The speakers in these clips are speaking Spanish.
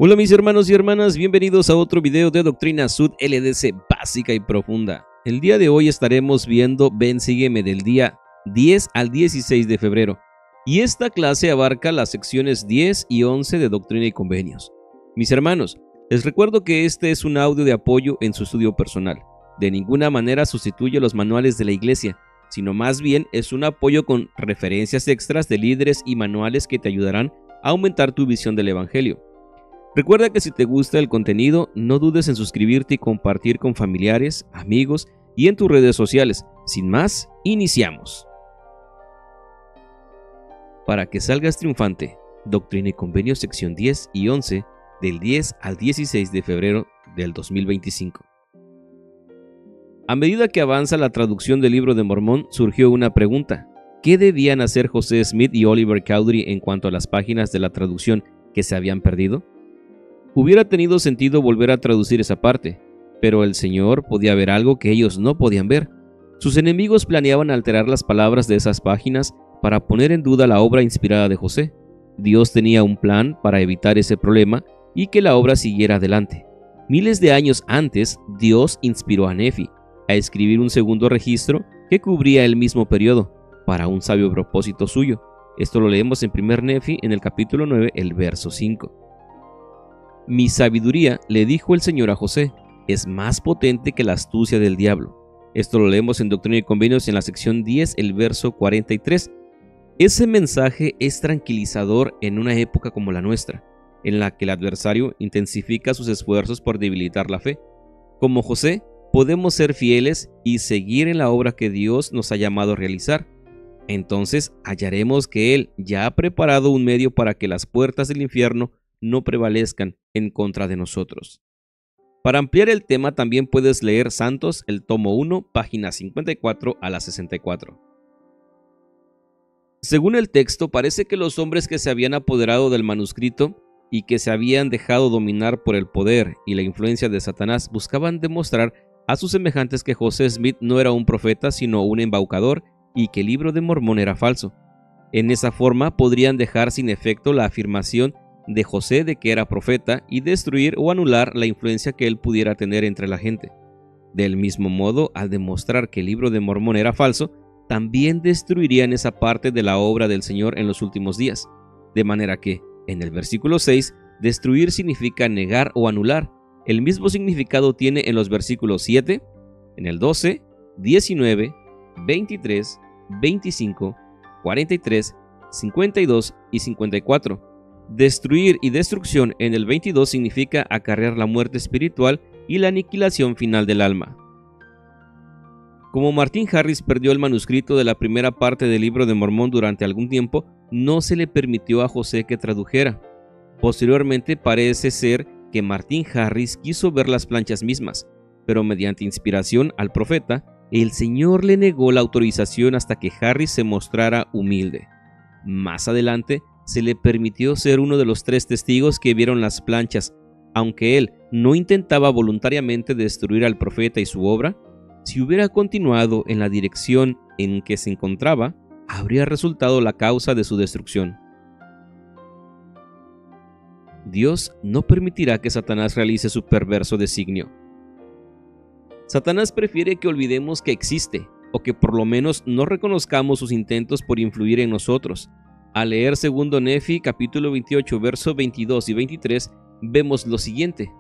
Hola mis hermanos y hermanas, bienvenidos a otro video de Doctrina Sud LDC básica y profunda. El día de hoy estaremos viendo Ven Sígueme del día 10 al 16 de febrero. Y esta clase abarca las secciones 10 y 11 de Doctrina y Convenios. Mis hermanos, les recuerdo que este es un audio de apoyo en su estudio personal. De ninguna manera sustituye los manuales de la iglesia, sino más bien es un apoyo con referencias extras de líderes y manuales que te ayudarán a aumentar tu visión del evangelio. Recuerda que si te gusta el contenido, no dudes en suscribirte y compartir con familiares, amigos y en tus redes sociales. Sin más, iniciamos. Para que salgas triunfante, Doctrina y Convenios sección 10 y 11 del 10 al 16 de febrero del 2025. A medida que avanza la traducción del Libro de Mormón, surgió una pregunta. ¿Qué debían hacer José Smith y Oliver Cowdery en cuanto a las páginas de la traducción que se habían perdido? Hubiera tenido sentido volver a traducir esa parte, pero el Señor podía ver algo que ellos no podían ver. Sus enemigos planeaban alterar las palabras de esas páginas para poner en duda la obra inspirada de José. Dios tenía un plan para evitar ese problema y que la obra siguiera adelante. Miles de años antes, Dios inspiró a Nefi a escribir un segundo registro que cubría el mismo periodo, para un sabio propósito suyo. Esto lo leemos en 1 Nefi en el capítulo 9, el verso 5. Mi sabiduría, le dijo el Señor a José, es más potente que la astucia del diablo. Esto lo leemos en Doctrina y Convenios en la sección 10, el verso 43. Ese mensaje es tranquilizador en una época como la nuestra, en la que el adversario intensifica sus esfuerzos por debilitar la fe. Como José, podemos ser fieles y seguir en la obra que Dios nos ha llamado a realizar. Entonces hallaremos que Él ya ha preparado un medio para que las puertas del infierno no prevalezcan en contra de nosotros. Para ampliar el tema también puedes leer Santos, el tomo 1, páginas 54 a la 64. Según el texto, parece que los hombres que se habían apoderado del manuscrito y que se habían dejado dominar por el poder y la influencia de Satanás buscaban demostrar a sus semejantes que José Smith no era un profeta sino un embaucador y que el Libro de Mormón era falso. En esa forma podrían dejar sin efecto la afirmación de José de que era profeta y destruir o anular la influencia que él pudiera tener entre la gente. Del mismo modo, al demostrar que el Libro de Mormón era falso, también destruirían esa parte de la obra del Señor en los últimos días. De manera que, en el versículo 6, destruir significa negar o anular. El mismo significado tiene en los versículos 7, en el 12, 19, 23, 25, 43, 52 y 54. Destruir y destrucción en el 22 significa acarrear la muerte espiritual y la aniquilación final del alma. Como Martin Harris perdió el manuscrito de la primera parte del Libro de Mormón durante algún tiempo, no se le permitió a José que tradujera. Posteriormente parece ser que Martin Harris quiso ver las planchas mismas, pero mediante inspiración al profeta, el Señor le negó la autorización hasta que Harris se mostrara humilde. Más adelante, se le permitió ser uno de los 3 testigos que vieron las planchas. Aunque él no intentaba voluntariamente destruir al profeta y su obra, si hubiera continuado en la dirección en que se encontraba, habría resultado la causa de su destrucción. Dios no permitirá que Satanás realice su perverso designio. Satanás prefiere que olvidemos que existe, o que por lo menos no reconozcamos sus intentos por influir en nosotros. Al leer 2 Nefi, capítulo 28, versos 22 y 23, vemos lo siguiente.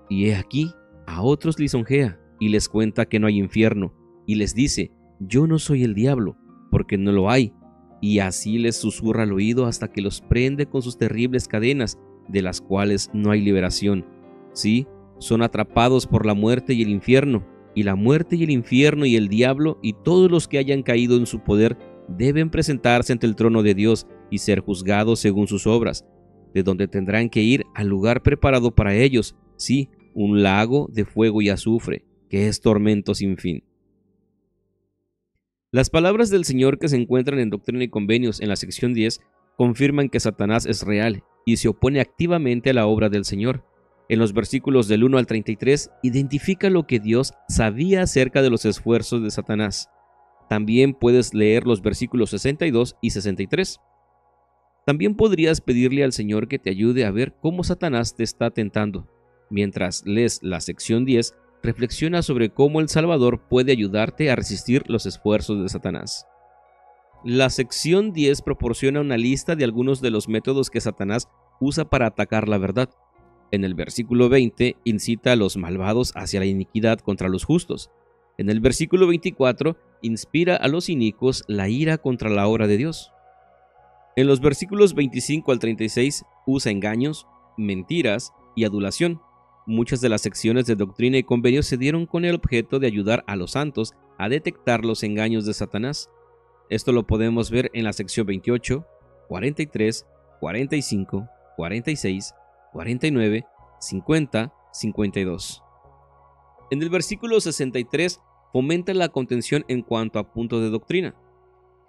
Y he aquí, a otros lisonjea, y les cuenta que no hay infierno, y les dice, yo no soy el diablo, porque no lo hay, y así les susurra al oído hasta que los prende con sus terribles cadenas, de las cuales no hay liberación. Sí, son atrapados por la muerte y el infierno, y la muerte y el infierno y el diablo y todos los que hayan caído en su poder deben presentarse ante el trono de Dios y ser juzgados según sus obras, de donde tendrán que ir al lugar preparado para ellos, sí, un lago de fuego y azufre, que es tormento sin fin. Las palabras del Señor que se encuentran en Doctrina y Convenios en la sección 10 confirman que Satanás es real y se opone activamente a la obra del Señor. En los versículos del 1 al 33 identifica lo que Dios sabía acerca de los esfuerzos de Satanás. También puedes leer los versículos 62 y 63. También podrías pedirle al Señor que te ayude a ver cómo Satanás te está tentando. Mientras lees la sección 10, reflexiona sobre cómo el Salvador puede ayudarte a resistir los esfuerzos de Satanás. La sección 10 proporciona una lista de algunos de los métodos que Satanás usa para atacar la verdad. En el versículo 20 incita a los malvados hacia la iniquidad contra los justos. En el versículo 24 inspira a los inicuos la ira contra la obra de Dios. En los versículos 25 al 36 usa engaños, mentiras y adulación. Muchas de las secciones de Doctrina y Convenios se dieron con el objeto de ayudar a los santos a detectar los engaños de Satanás. Esto lo podemos ver en la sección 28, 43, 45, 46, 49, 50, 52. En el versículo 63 fomenta la contención en cuanto a punto de doctrina.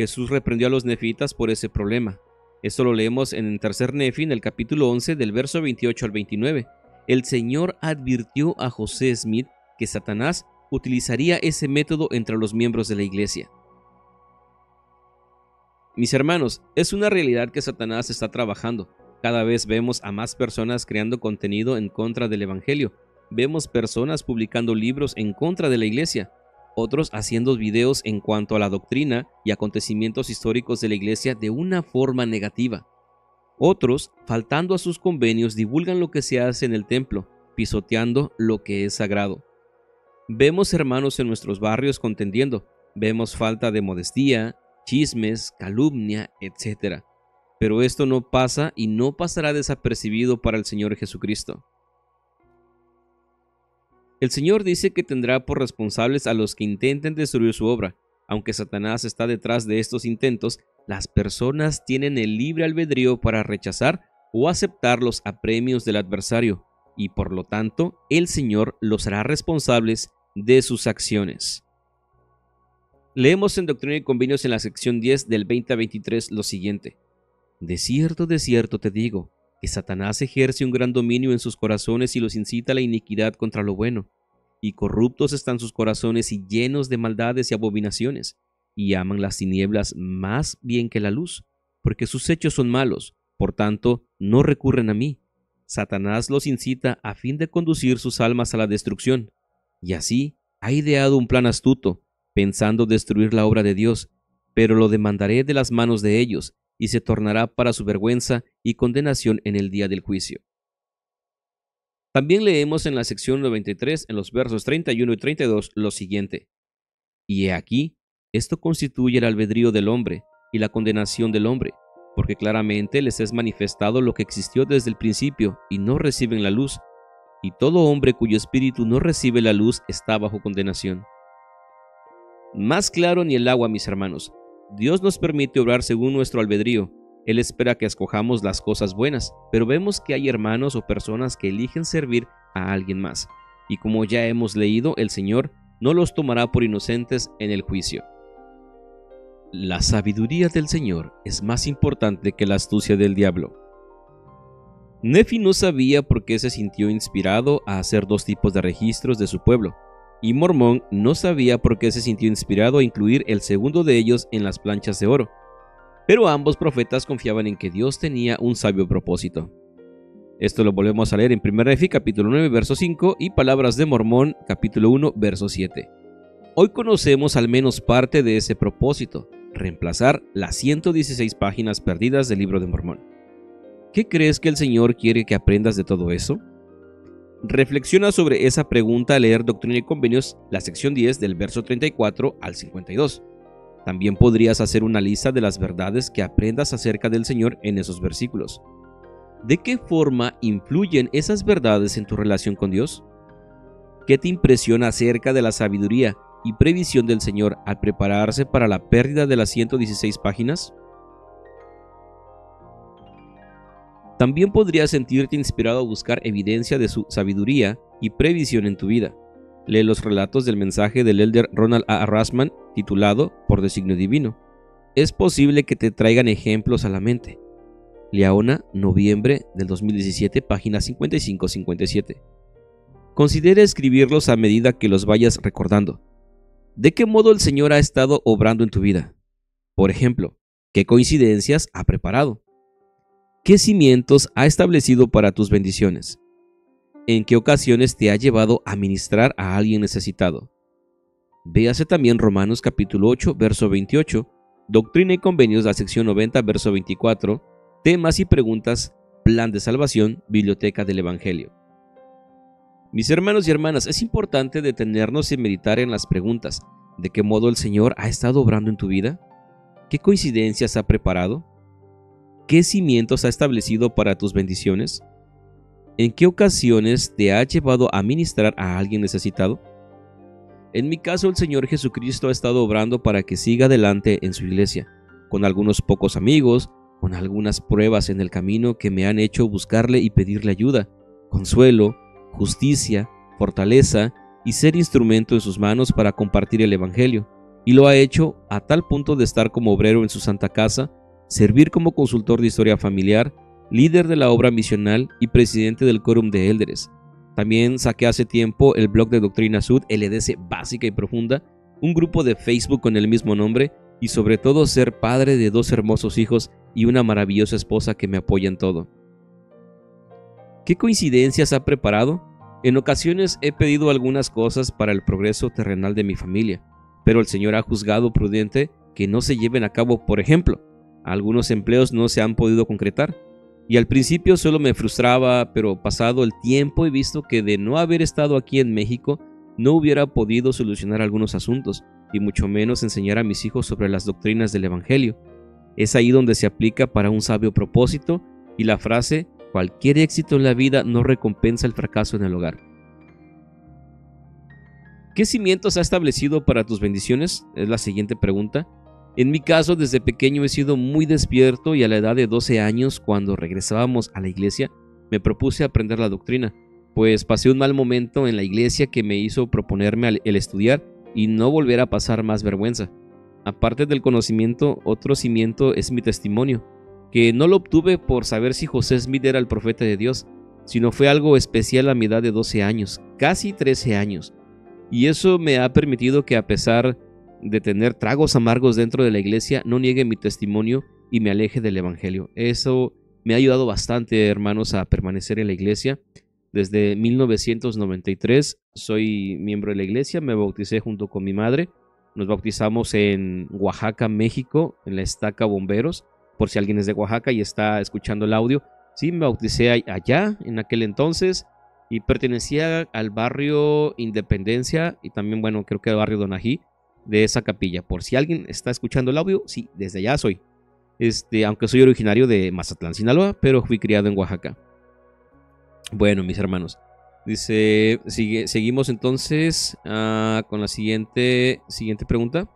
Jesús reprendió a los nefitas por ese problema. Esto lo leemos en el tercer Nefi, en el capítulo 11, del verso 28 al 29. El Señor advirtió a José Smith que Satanás utilizaría ese método entre los miembros de la iglesia. Mis hermanos, es una realidad que Satanás está trabajando. Cada vez vemos a más personas creando contenido en contra del Evangelio. Vemos personas publicando libros en contra de la iglesia. Otros haciendo videos en cuanto a la doctrina y acontecimientos históricos de la iglesia de una forma negativa. Otros, faltando a sus convenios, divulgan lo que se hace en el templo, pisoteando lo que es sagrado. Vemos hermanos en nuestros barrios contendiendo. Vemos falta de modestia, chismes, calumnia, etc. Pero esto no pasa y no pasará desapercibido para el Señor Jesucristo. El Señor dice que tendrá por responsables a los que intenten destruir su obra. Aunque Satanás está detrás de estos intentos, las personas tienen el libre albedrío para rechazar o aceptar los apremios del adversario, y por lo tanto, el Señor los hará responsables de sus acciones. Leemos en Doctrina y Convenios en la sección 10 del 20 a 23 lo siguiente. De cierto te digo, que Satanás ejerce un gran dominio en sus corazones y los incita a la iniquidad contra lo bueno. Y corruptos están sus corazones y llenos de maldades y abominaciones, y aman las tinieblas más bien que la luz, porque sus hechos son malos, por tanto no recurren a mí. Satanás los incita a fin de conducir sus almas a la destrucción, y así ha ideado un plan astuto, pensando destruir la obra de Dios, pero lo demandaré de las manos de ellos, y se tornará para su vergüenza y condenación en el día del juicio. También leemos en la sección 93, en los versos 31 y 32, lo siguiente. Y he aquí, esto constituye el albedrío del hombre y la condenación del hombre, porque claramente les es manifestado lo que existió desde el principio, y no reciben la luz, y todo hombre cuyo espíritu no recibe la luz está bajo condenación. Más claro ni el agua, mis hermanos. Dios nos permite obrar según nuestro albedrío. Él espera que escojamos las cosas buenas, pero vemos que hay hermanos o personas que eligen servir a alguien más. Y como ya hemos leído, el Señor no los tomará por inocentes en el juicio. La sabiduría del Señor es más importante que la astucia del diablo. Nefi no sabía por qué se sintió inspirado a hacer dos tipos de registros de su pueblo, y Mormón no sabía por qué se sintió inspirado a incluir el segundo de ellos en las planchas de oro. Pero ambos profetas confiaban en que Dios tenía un sabio propósito. Esto lo volvemos a leer en 1 Nefi capítulo 9 verso 5 y Palabras de Mormón capítulo 1 verso 7. Hoy conocemos al menos parte de ese propósito, reemplazar las 116 páginas perdidas del libro de Mormón. ¿Qué crees que el Señor quiere que aprendas de todo eso? Reflexiona sobre esa pregunta al leer Doctrina y Convenios, la sección 10 del verso 34 al 52. También podrías hacer una lista de las verdades que aprendas acerca del Señor en esos versículos. ¿De qué forma influyen esas verdades en tu relación con Dios? ¿Qué te impresiona acerca de la sabiduría y previsión del Señor al prepararse para la pérdida de las 116 páginas? También podrías sentirte inspirado a buscar evidencia de su sabiduría y previsión en tu vida. Lee los relatos del mensaje del elder Ronald A. Rasman titulado Por designio divino. Es posible que te traigan ejemplos a la mente. Liaona, noviembre del 2017, página 55-57. Considera escribirlos a medida que los vayas recordando. ¿De qué modo el Señor ha estado obrando en tu vida? Por ejemplo, ¿qué coincidencias ha preparado? ¿Qué cimientos ha establecido para tus bendiciones? ¿En qué ocasiones te ha llevado a ministrar a alguien necesitado? Véase también Romanos capítulo 8, verso 28, Doctrina y Convenios, la sección 90, verso 24, Temas y preguntas, Plan de Salvación, Biblioteca del Evangelio. Mis hermanos y hermanas, es importante detenernos y meditar en las preguntas. ¿De qué modo el Señor ha estado obrando en tu vida? ¿Qué coincidencias ha preparado? ¿Qué cimientos ha establecido para tus bendiciones? ¿En qué ocasiones te ha llevado a ministrar a alguien necesitado? En mi caso, el Señor Jesucristo ha estado obrando para que siga adelante en su iglesia, con algunos pocos amigos, con algunas pruebas en el camino que me han hecho buscarle y pedirle ayuda, consuelo, justicia, fortaleza y ser instrumento en sus manos para compartir el Evangelio. Y lo ha hecho a tal punto de estar como obrero en su santa casa, servir como consultor de historia familiar, líder de la obra misional y presidente del Quórum de Élderes. También saqué hace tiempo el blog de Doctrina Sud, LDC Básica y Profunda, un grupo de Facebook con el mismo nombre y sobre todo ser padre de 2 hermosos hijos y una maravillosa esposa que me apoya en todo. ¿Qué coincidencias ha preparado? En ocasiones he pedido algunas cosas para el progreso terrenal de mi familia, pero el Señor ha juzgado prudente que no se lleven a cabo. Por ejemplo, algunos empleos no se han podido concretar. Y al principio solo me frustraba, pero pasado el tiempo he visto que de no haber estado aquí en México no hubiera podido solucionar algunos asuntos, y mucho menos enseñar a mis hijos sobre las doctrinas del Evangelio. Es ahí donde se aplica para un sabio propósito y la frase: cualquier éxito en la vida no recompensa el fracaso en el hogar. ¿Qué cimientos ha establecido para tus bendiciones? Es la siguiente pregunta. En mi caso, desde pequeño he sido muy despierto y a la edad de 12 años, cuando regresábamos a la iglesia, me propuse aprender la doctrina, pues pasé un mal momento en la iglesia que me hizo proponerme el estudiar y no volver a pasar más vergüenza. Aparte del conocimiento, otro cimiento es mi testimonio, que no lo obtuve por saber si José Smith era el profeta de Dios, sino fue algo especial a mi edad de 12 años, casi 13 años. Y eso me ha permitido que, a pesar de tener tragos amargos dentro de la iglesia, no niegue mi testimonio y me aleje del Evangelio. Eso me ha ayudado bastante, hermanos, a permanecer en la iglesia. Desde 1993 soy miembro de la iglesia, me bauticé junto con mi madre. Nos bautizamos en Oaxaca, México, en la Estaca Bomberos, por si alguien es de Oaxaca y está escuchando el audio. Sí, me bauticé allá en aquel entonces y pertenecía al barrio Independencia y también, bueno, creo que al barrio Donají, de esa capilla. Por si alguien está escuchando el audio, sí, desde allá soy. Aunque soy originario de Mazatlán, Sinaloa, pero fui criado en Oaxaca. Bueno, mis hermanos, dice, seguimos entonces con la siguiente pregunta.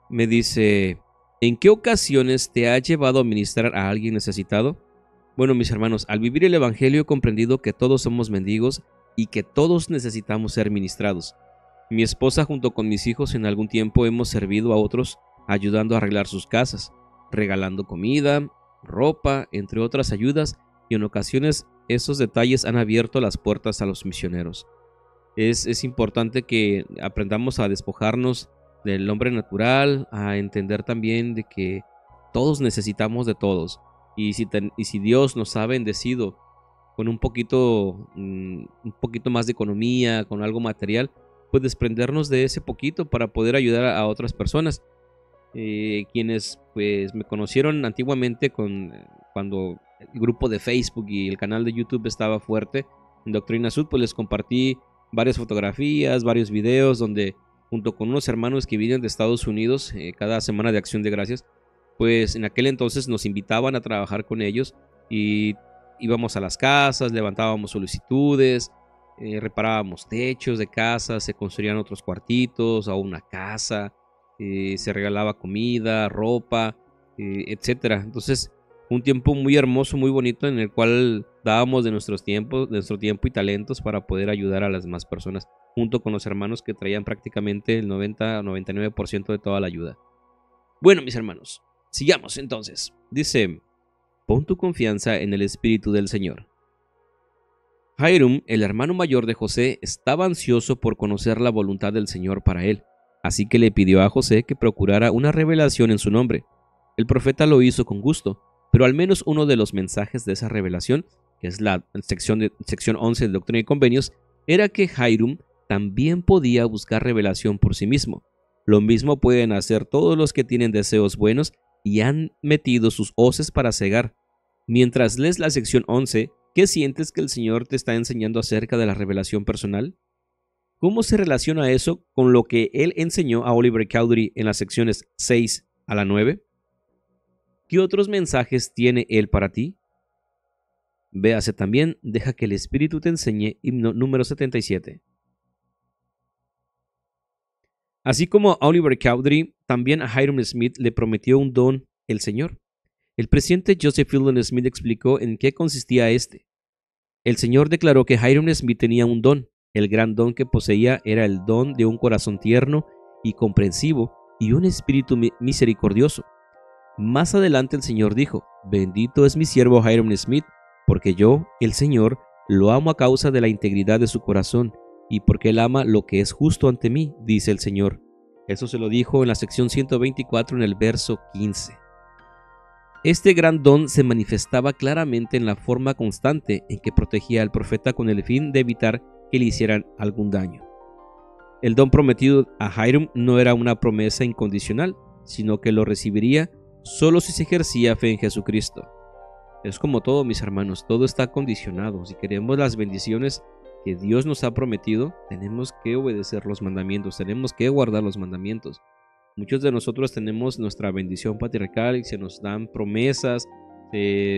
Me dice: ¿en qué ocasiones te ha llevado a ministrar a alguien necesitado? Bueno, mis hermanos, al vivir el Evangelio he comprendido que todos somos mendigos y que todos necesitamos ser ministrados. Mi esposa junto con mis hijos en algún tiempo hemos servido a otros ayudando a arreglar sus casas, regalando comida, ropa, entre otras ayudas, y en ocasiones esos detalles han abierto las puertas a los misioneros. Es importante que aprendamos a despojarnos del hombre natural, a entender también de que todos necesitamos de todos, y si Dios nos ha bendecido con un poquito más de economía, con algo material, pues desprendernos de ese poquito para poder ayudar a otras personas. Quienes pues me conocieron antiguamente cuando el grupo de Facebook y el canal de YouTube estaba fuerte en Doctrina Sud, pues les compartí varias fotografías, varios videos donde junto con unos hermanos que vienen de Estados Unidos, cada semana de Acción de Gracias, pues en aquel entonces nos invitaban a trabajar con ellos y íbamos a las casas, levantábamos solicitudes, reparábamos techos de casas, se construían otros cuartitos o una casa, se regalaba comida, ropa, etcétera. Entonces, un tiempo muy hermoso, muy bonito, en el cual dábamos de nuestro tiempo y talentos para poder ayudar a las demás personas, junto con los hermanos que traían prácticamente el 90 o 99% de toda la ayuda. Bueno, mis hermanos, sigamos entonces. Dice: pon tu confianza en el Espíritu del Señor. Hiram, el hermano mayor de José, estaba ansioso por conocer la voluntad del Señor para él, así que le pidió a José que procurara una revelación en su nombre. El profeta lo hizo con gusto, Pero al menos uno de los mensajes de esa revelación, que es la sección 11 de Doctrina y Convenios, era que Hiram también podía buscar revelación por sí mismo. Lo mismo pueden hacer todos los que tienen deseos buenos y han metido sus hoces para cegar. Mientras lees la sección 11, ¿qué sientes que el Señor te está enseñando acerca de la revelación personal? ¿Cómo se relaciona eso con lo que Él enseñó a Oliver Cowdery en las secciones 6 a la 9? ¿Qué otros mensajes tiene Él para ti? Véase también, deja que el Espíritu te enseñe, himno número 77. Así como a Oliver Cowdery, también a Hyrum Smith le prometió un don el Señor. El presidente Joseph Fielding Smith explicó en qué consistía este. El Señor declaró que Hyrum Smith tenía un don. El gran don que poseía era el don de un corazón tierno y comprensivo y un espíritu misericordioso. Más adelante el Señor dijo, bendito es mi siervo Hyrum Smith, porque yo, el Señor, lo amo a causa de la integridad de su corazón y porque él ama lo que es justo ante mí, dice el Señor. Eso se lo dijo en la sección 124 en el verso 15. Este gran don se manifestaba claramente en la forma constante en que protegía al profeta con el fin de evitar que le hicieran algún daño. El don prometido a Hyrum no era una promesa incondicional, sino que lo recibiría solo si se ejercía fe en Jesucristo. Es como todo, mis hermanos, todo está condicionado. Si queremos las bendiciones que Dios nos ha prometido, tenemos que obedecer los mandamientos, tenemos que guardar los mandamientos. Muchos de nosotros tenemos nuestra bendición patriarcal y se nos dan promesas,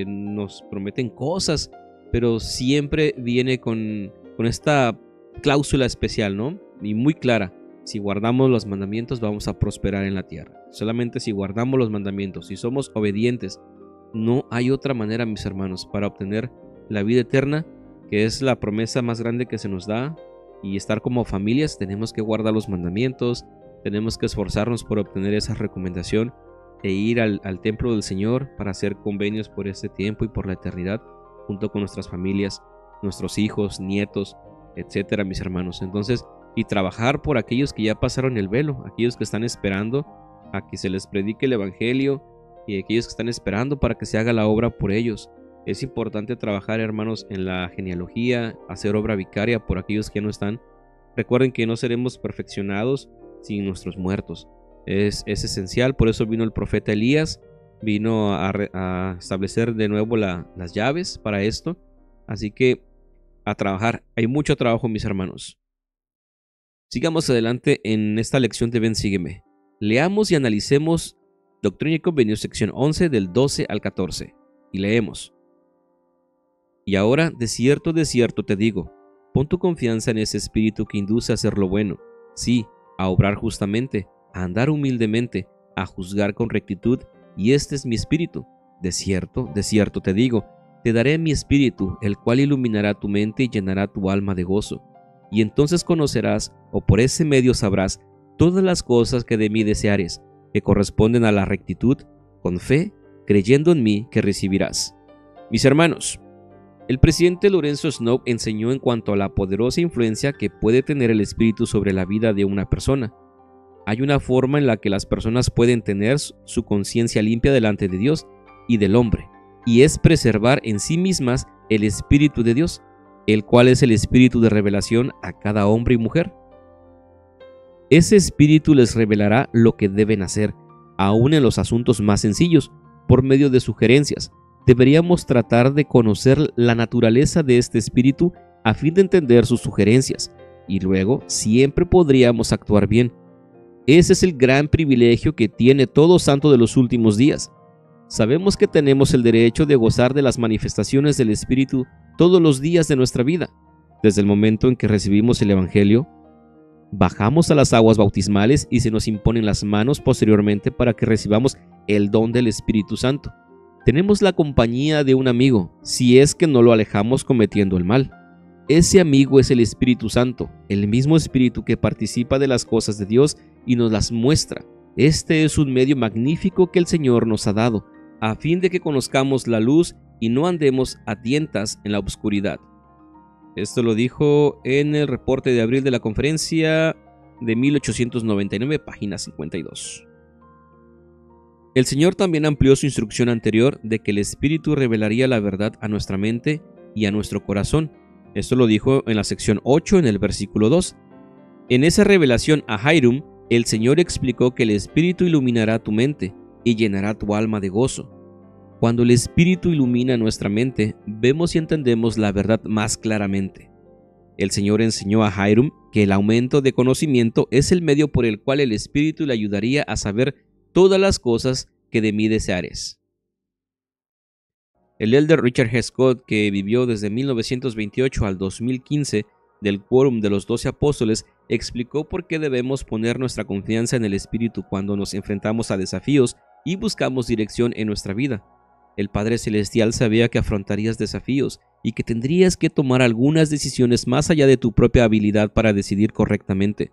nos prometen cosas, pero siempre viene con esta cláusula especial, ¿no? Y muy clara. Si guardamos los mandamientos vamos a prosperar en la tierra. Solamente si guardamos los mandamientos, si somos obedientes. No hay otra manera, mis hermanos, para obtener la vida eterna, que es la promesa más grande que se nos da, y estar como familias. Tenemos que guardar los mandamientos, tenemos que esforzarnos por obtener esa recomendación e ir al templo del Señor para hacer convenios por este tiempo y por la eternidad, junto con nuestras familias, nuestros hijos, nietos, etcétera, mis hermanos. Entonces, y trabajar por aquellos que ya pasaron el velo, aquellos que están esperando a que se les predique el evangelio, y aquellos que están esperando para que se haga la obra por ellos. Es importante trabajar, hermanos, en la genealogía, hacer obra vicaria por aquellos que ya no están. Recuerden que no seremos perfeccionados sin nuestros muertos. Es esencial, por eso vino el profeta Elías, vino a establecer de nuevo las llaves para esto. Así que a trabajar, hay mucho trabajo, mis hermanos. Sigamos adelante en esta lección de Ven, sígueme. Leamos y analicemos Doctrina y Convenios, sección 11, del 12 al 14. Y leemos. Y ahora, de cierto te digo, pon tu confianza en ese espíritu que induce a hacer lo bueno, sí, a obrar justamente, a andar humildemente, a juzgar con rectitud, y este es mi espíritu. De cierto te digo, te daré mi espíritu, el cual iluminará tu mente y llenará tu alma de gozo. Y entonces conocerás, o por ese medio sabrás, todas las cosas que de mí deseares, que corresponden a la rectitud, con fe, creyendo en mí que recibirás. Mis hermanos, el presidente Lorenzo Snow enseñó en cuanto a la poderosa influencia que puede tener el espíritu sobre la vida de una persona. Hay una forma en la que las personas pueden tener su conciencia limpia delante de Dios y del hombre, y es preservar en sí mismas el espíritu de Dios, el cual es el espíritu de revelación a cada hombre y mujer. Ese espíritu les revelará lo que deben hacer, aún en los asuntos más sencillos, por medio de sugerencias. Deberíamos tratar de conocer la naturaleza de este espíritu a fin de entender sus sugerencias, y luego siempre podríamos actuar bien. Ese es el gran privilegio que tiene todo santo de los últimos días. Sabemos que tenemos el derecho de gozar de las manifestaciones del Espíritu todos los días de nuestra vida. Desde el momento en que recibimos el Evangelio, bajamos a las aguas bautismales y se nos imponen las manos posteriormente para que recibamos el don del Espíritu Santo. Tenemos la compañía de un amigo, si es que no lo alejamos cometiendo el mal. Ese amigo es el Espíritu Santo, el mismo Espíritu que participa de las cosas de Dios y nos las muestra. Este es un medio magnífico que el Señor nos ha dado, a fin de que conozcamos la luz y no andemos a tientas en la oscuridad. Esto lo dijo en el reporte de abril de la conferencia de 1899, página 52. El Señor también amplió su instrucción anterior de que el Espíritu revelaría la verdad a nuestra mente y a nuestro corazón. Esto lo dijo en la sección 8 en el versículo 2. En esa revelación a Hiram, el Señor explicó que el Espíritu iluminará tu mente y llenará tu alma de gozo. Cuando el Espíritu ilumina nuestra mente, vemos y entendemos la verdad más claramente. El Señor enseñó a Hiram que el aumento de conocimiento es el medio por el cual el Espíritu le ayudaría a saber todas las cosas que de mí deseares. El elder Richard G. Scott, que vivió desde 1928 al 2015 del Quórum de los 12 Apóstoles, explicó por qué debemos poner nuestra confianza en el Espíritu cuando nos enfrentamos a desafíos y buscamos dirección en nuestra vida. El Padre Celestial sabía que afrontarías desafíos y que tendrías que tomar algunas decisiones más allá de tu propia habilidad para decidir correctamente.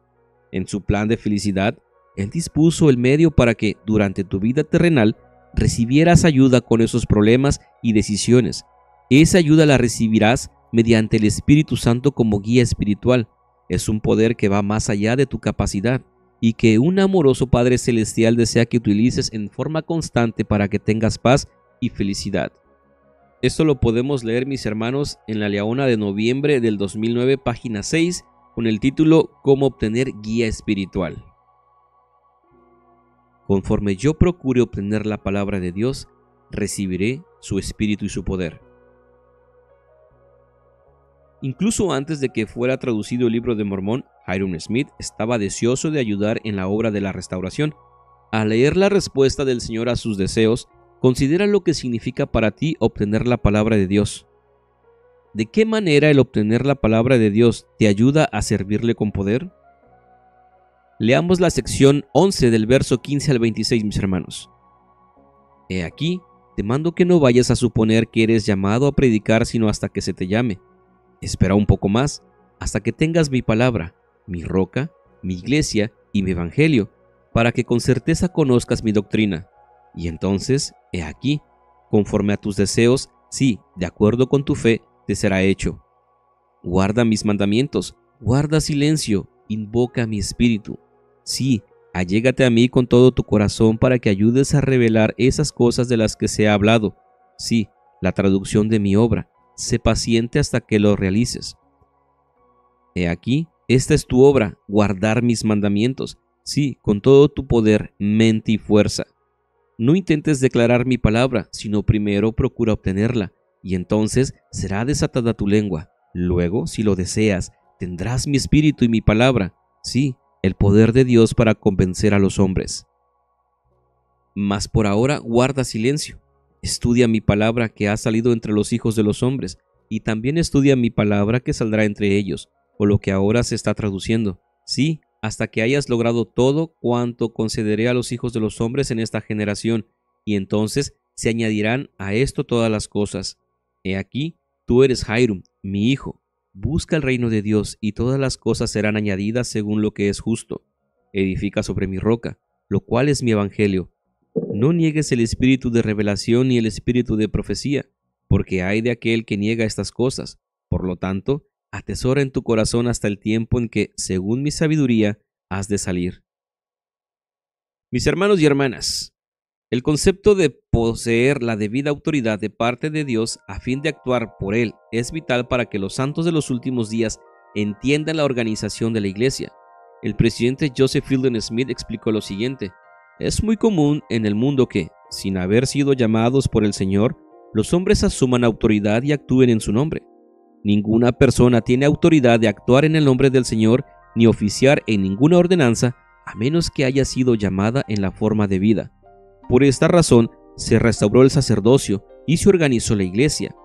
En su plan de felicidad, Él dispuso el medio para que, durante tu vida terrenal, recibieras ayuda con esos problemas y decisiones. Esa ayuda la recibirás mediante el Espíritu Santo como guía espiritual. Es un poder que va más allá de tu capacidad y que un amoroso Padre Celestial desea que utilices en forma constante para que tengas paz y felicidad. Esto lo podemos leer, mis hermanos, en la Leona de noviembre del 2009, página 6, con el título Cómo obtener guía espiritual. Conforme yo procure obtener la palabra de Dios, recibiré su espíritu y su poder. Incluso antes de que fuera traducido el libro de Mormón, Hyrum Smith estaba deseoso de ayudar en la obra de la restauración. Al leer la respuesta del Señor a sus deseos, considera lo que significa para ti obtener la palabra de Dios. ¿De qué manera el obtener la palabra de Dios te ayuda a servirle con poder? Leamos la sección 11 del verso 15 al 26, mis hermanos. He aquí, te mando que no vayas a suponer que eres llamado a predicar sino hasta que se te llame. Espera un poco más, hasta que tengas mi palabra, mi roca, mi iglesia y mi evangelio, para que con certeza conozcas mi doctrina. Y entonces, he aquí, conforme a tus deseos, sí, de acuerdo con tu fe, te será hecho. Guarda mis mandamientos, guarda silencio, invoca mi espíritu. Sí, allégate a mí con todo tu corazón para que ayudes a revelar esas cosas de las que se ha hablado. Sí, la traducción de mi obra. Sé paciente hasta que lo realices. He aquí, esta es tu obra, guardar mis mandamientos. Sí, con todo tu poder, mente y fuerza. No intentes declarar mi palabra, sino primero procura obtenerla, y entonces será desatada tu lengua. Luego, si lo deseas, tendrás mi espíritu y mi palabra. Sí, el poder de Dios para convencer a los hombres. Mas por ahora guarda silencio. Estudia mi palabra que ha salido entre los hijos de los hombres, y también estudia mi palabra que saldrá entre ellos, o lo que ahora se está traduciendo. Sí, hasta que hayas logrado todo cuanto concederé a los hijos de los hombres en esta generación, y entonces se añadirán a esto todas las cosas. He aquí, tú eres Hyrum, mi hijo. Busca el reino de Dios, y todas las cosas serán añadidas según lo que es justo. Edifica sobre mi roca, lo cual es mi evangelio. No niegues el espíritu de revelación ni el espíritu de profecía, porque hay de aquel que niega estas cosas. Por lo tanto, atesora en tu corazón hasta el tiempo en que, según mi sabiduría, has de salir. Mis hermanos y hermanas, el concepto de poseer la debida autoridad de parte de Dios a fin de actuar por Él es vital para que los santos de los últimos días entiendan la organización de la Iglesia. El presidente Joseph Fielding Smith explicó lo siguiente: es muy común en el mundo que, sin haber sido llamados por el Señor, los hombres asuman autoridad y actúen en su nombre. Ninguna persona tiene autoridad de actuar en el nombre del Señor ni oficiar en ninguna ordenanza a menos que haya sido llamada en la forma debida. Por esta razón, se restauró el sacerdocio y se organizó la iglesia.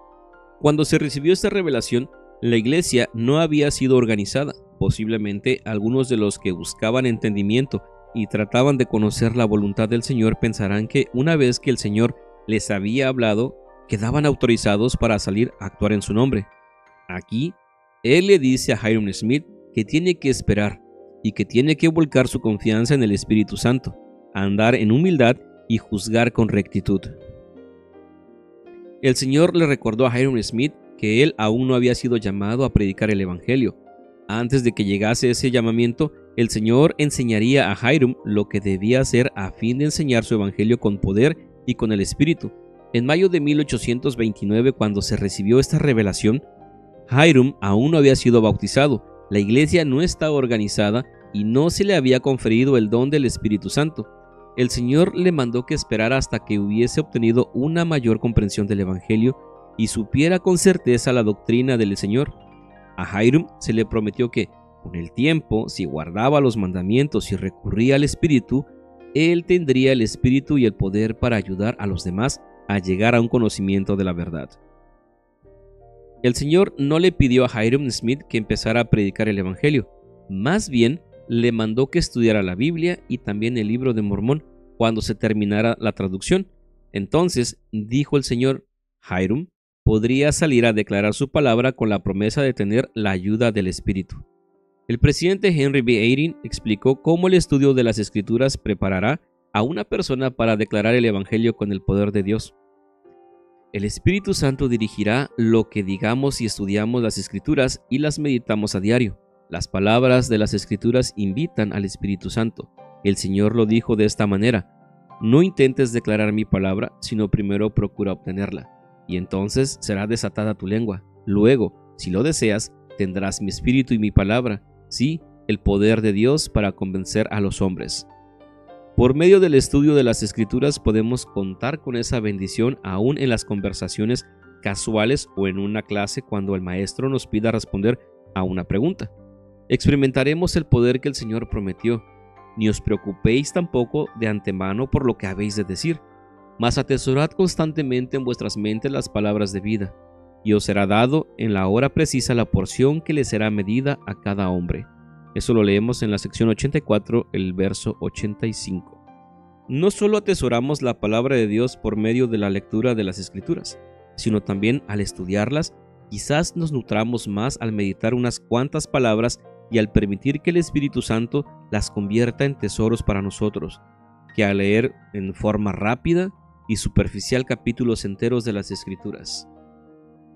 Cuando se recibió esta revelación, la iglesia no había sido organizada. Posiblemente algunos de los que buscaban entendimiento y trataban de conocer la voluntad del Señor pensarán que una vez que el Señor les había hablado, quedaban autorizados para salir a actuar en su nombre. Aquí, Él le dice a Hyrum Smith que tiene que esperar y que tiene que volcar su confianza en el Espíritu Santo, andar en humildad y juzgar con rectitud. El Señor le recordó a Hyrum Smith que él aún no había sido llamado a predicar el Evangelio. Antes de que llegase ese llamamiento, El Señor enseñaría a Hiram lo que debía hacer a fin de enseñar su evangelio con poder y con el Espíritu. En mayo de 1829, cuando se recibió esta revelación, Hiram aún no había sido bautizado, la iglesia no estaba organizada y no se le había conferido el don del Espíritu Santo. El Señor le mandó que esperara hasta que hubiese obtenido una mayor comprensión del evangelio y supiera con certeza la doctrina del Señor. A Hiram se le prometió que, con el tiempo, si guardaba los mandamientos y recurría al Espíritu, él tendría el Espíritu y el poder para ayudar a los demás a llegar a un conocimiento de la verdad. El Señor no le pidió a Hiram Smith que empezara a predicar el Evangelio, más bien le mandó que estudiara la Biblia y también el libro de Mormón cuando se terminara la traducción. Entonces dijo el Señor: Hiram podría salir a declarar su palabra con la promesa de tener la ayuda del Espíritu. El presidente Henry B. Eyring explicó cómo el estudio de las Escrituras preparará a una persona para declarar el Evangelio con el poder de Dios. El Espíritu Santo dirigirá lo que digamos si estudiamos las Escrituras y las meditamos a diario. Las palabras de las Escrituras invitan al Espíritu Santo. El Señor lo dijo de esta manera: no intentes declarar mi palabra, sino primero procura obtenerla, y entonces será desatada tu lengua. Luego, si lo deseas, tendrás mi espíritu y mi palabra, sí, el poder de Dios para convencer a los hombres. Por medio del estudio de las Escrituras podemos contar con esa bendición aún en las conversaciones casuales o en una clase cuando el maestro nos pida responder a una pregunta. Experimentaremos el poder que el Señor prometió. Ni os preocupéis tampoco de antemano por lo que habéis de decir, mas atesorad constantemente en vuestras mentes las palabras de vida, y os será dado en la hora precisa la porción que le será medida a cada hombre. Eso lo leemos en la sección 84, el verso 85. No solo atesoramos la palabra de Dios por medio de la lectura de las Escrituras, sino también al estudiarlas, quizás nos nutramos más al meditar unas cuantas palabras y al permitir que el Espíritu Santo las convierta en tesoros para nosotros, que al leer en forma rápida y superficial capítulos enteros de las Escrituras.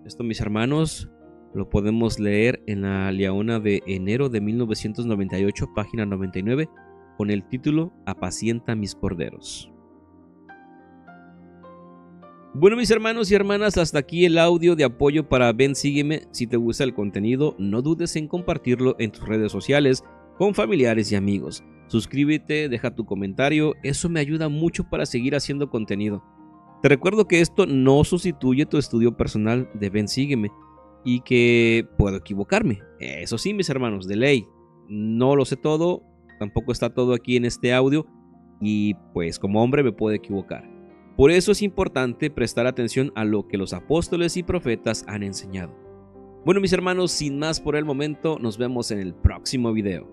Esto, mis hermanos, lo podemos leer en la Liaona de enero de 1998, página 99, con el título Apacienta mis corderos. Bueno, mis hermanos y hermanas, hasta aquí el audio de apoyo para Ven Sígueme. Si te gusta el contenido, no dudes en compartirlo en tus redes sociales con familiares y amigos. Suscríbete, deja tu comentario, eso me ayuda mucho para seguir haciendo contenido. Te recuerdo que esto no sustituye tu estudio personal de Ven Sígueme y que puedo equivocarme. Eso sí, mis hermanos, de ley. No lo sé todo, tampoco está todo aquí en este audio y pues como hombre me puedo equivocar. Por eso es importante prestar atención a lo que los apóstoles y profetas han enseñado. Bueno, mis hermanos, sin más por el momento, nos vemos en el próximo video.